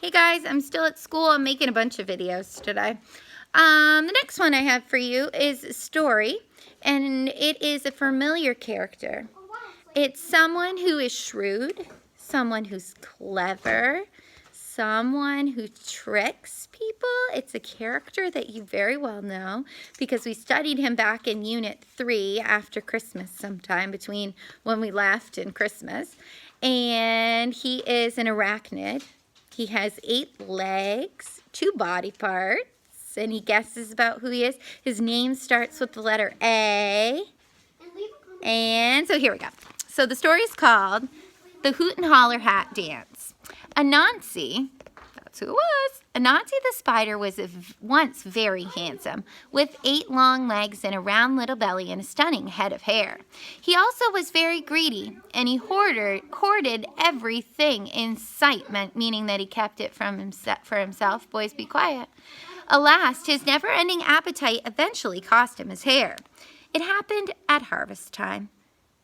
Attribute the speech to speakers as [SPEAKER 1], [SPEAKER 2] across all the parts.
[SPEAKER 1] Hey guys, I'm still at school. I'm making a bunch of videos today. The next one I have for you is a story, and it is a familiar character. It's someone who is shrewd, someone who's clever, someone who tricks people. It's a character that you very well know because we studied him back in Unit 3 after Christmas sometime between when we left and Christmas. And he is an arachnid. He has 8 legs, 2 body parts, and he guesses about who he is. His name starts with the letter A. And so here we go. So the story is called The Hoot and Holler Hat Dance. Anansi, that's who it was. Anansi the spider was once very handsome, with 8 long legs and a round little belly and a stunning head of hair. He also was very greedy, and he hoarded everything in sight, meaning that he kept it for himself. Boys, be quiet. Alas, his never-ending appetite eventually cost him his hair. It happened at harvest time.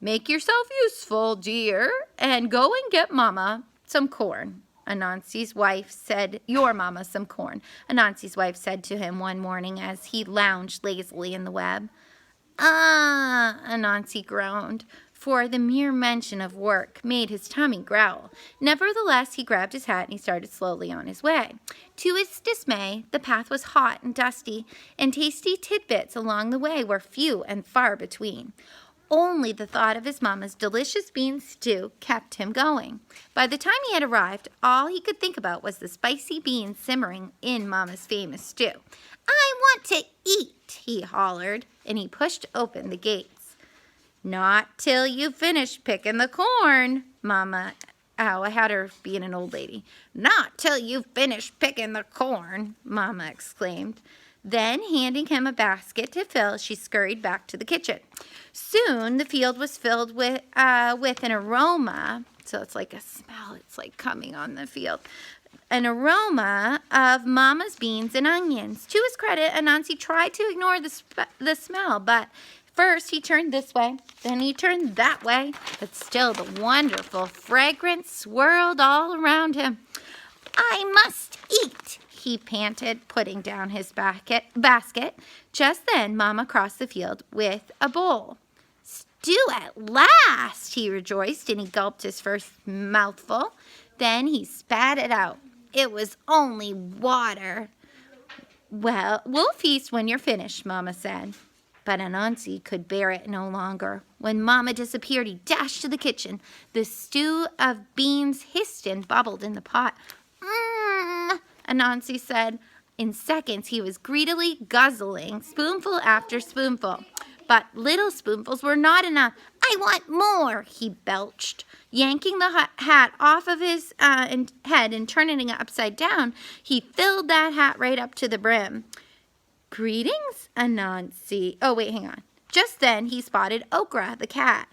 [SPEAKER 1] "Make yourself useful, dear, and go and get Mama some corn," Anansi's wife said. "Your Mama some corn," Anansi's wife said to him one morning as he lounged lazily in the web. Anansi groaned, for the mere mention of work made his tummy growl. Nevertheless, he grabbed his hat and he started slowly on his way. To his dismay, the path was hot and dusty, and tasty tidbits along the way were few and far between. Only the thought of his mama's delicious bean stew kept him going. By the time he had arrived, all he could think about was the spicy beans simmering in Mama's famous stew. "I want to eat," he hollered, and he pushed open the gates. "Not till you finish picking the corn," Mama. I had her being an old lady. "Not till you finish picking the corn," Mama exclaimed. Then, handing him a basket to fill, she scurried back to the kitchen. Soon, the field was filled with an aroma. So it's like a smell. It's like coming on the field. An aroma of Mama's beans and onions. To his credit, Anansi tried to ignore the smell, but first he turned this way, then he turned that way, but still the wonderful fragrance swirled all around him. "I must eat," he panted, putting down his basket. Just then, Mama crossed the field with a bowl. "Stew at last," he rejoiced, and he gulped his first mouthful. Then he spat it out. It was only water. "Well, we'll feast when you're finished," Mama said. But Anansi could bear it no longer. When Mama disappeared, he dashed to the kitchen. The stew of beans hissed and bubbled in the pot. Anansi said. In seconds, he was greedily guzzling spoonful after spoonful. But little spoonfuls were not enough. "I want more," he belched. Yanking the hat off of his head and turning it upside down, he filled that hat right up to the brim. "Greetings, Anansi." Oh, wait, hang on. Just then, he spotted Okra, the cat.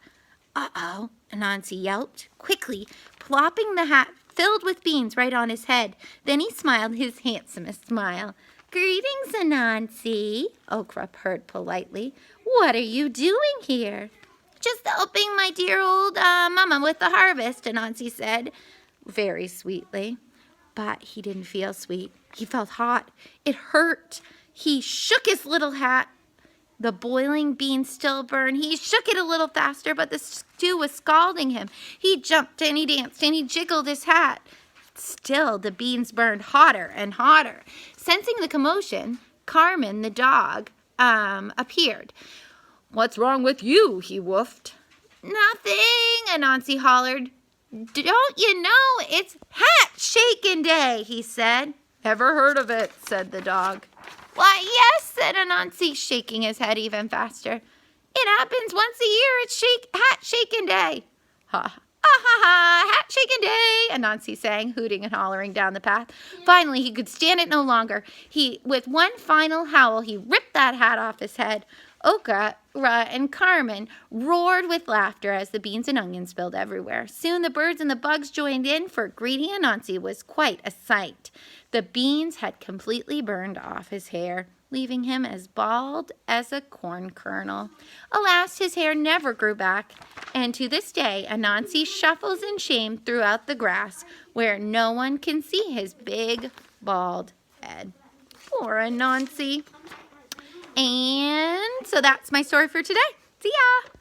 [SPEAKER 1] "Uh-oh," Anansi yelped, quickly plopping the hat filled with beans right on his head. Then he smiled his handsomest smile. "Greetings, Anansi," Okra purred politely. "What are you doing here?" "Just helping my dear old Mama with the harvest," Anansi said very sweetly. But he didn't feel sweet. He felt hot. It hurt. He shook his little hat. The boiling beans still burned. He shook it a little faster, but the stew was scalding him. He jumped and he danced and he jiggled his hat. Still, the beans burned hotter and hotter. Sensing the commotion, Carmen, the dog, appeared. "What's wrong with you?" he woofed. "Nothing," Anansi hollered. "Don't you know it's hat shaking day?" he said. "Ever heard of it?" said the dog. "Why, yes," said Anansi, shaking his head even faster. "It happens once a year. It's hat shaking day." "Ha ha ha, hat shaking day," Anansi sang, hooting and hollering down the path. Finally, he could stand it no longer. With one final howl, he ripped that hat off his head. Okra and Carmen roared with laughter as the beans and onions spilled everywhere. Soon the birds and the bugs joined in, for greedy Anansi was quite a sight. The beans had completely burned off his hair, leaving him as bald as a corn kernel. Alas, his hair never grew back, and to this day Anansi shuffles in shame throughout the grass, where no one can see his big, bald head. Poor Anansi. And so that's my story for today. See ya!